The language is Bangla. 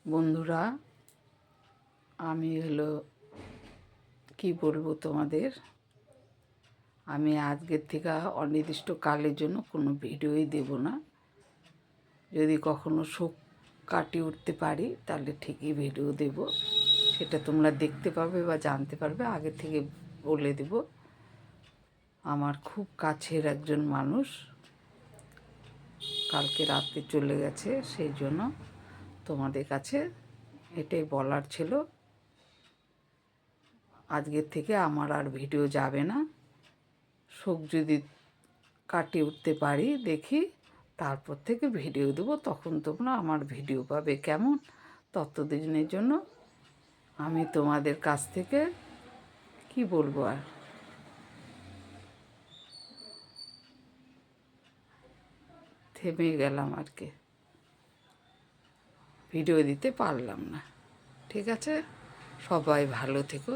বন্ধুরা, আমি কি বলবো তোমাদের। আমি আজকের থেকে অনির্দিষ্টকালের জন্য কোনো ভিডিওই দেব না। যদি কখনো শোক কাটিয়ে উঠতে পারি তাহলে ঠিকই ভিডিও দেব, সেটা তোমরা দেখতে পাবে বা জানতে পারবে। আগে থেকে বলে দেব, আমার খুব কাছের একজন মানুষ কালকে রাতে চলে গেছে। সেই জন্য তোমাদের কাছে এটাই বলার ছিল। আজকের থেকে আমার আর ভিডিও যাবে না। শোক যদি কাটিয়ে উঠতে পারি দেখি, তারপর থেকে ভিডিও দেবো। তখন তোমরা আমার ভিডিও পাবে। কেমন? ততদিনের জন্য আমি তোমাদের কাছ থেকে কি বলবো, আর থেমে গেলাম আর কি, ভিডিও দিতে পারলাম না। ঠিক আছে, সবাই ভালো থেকো।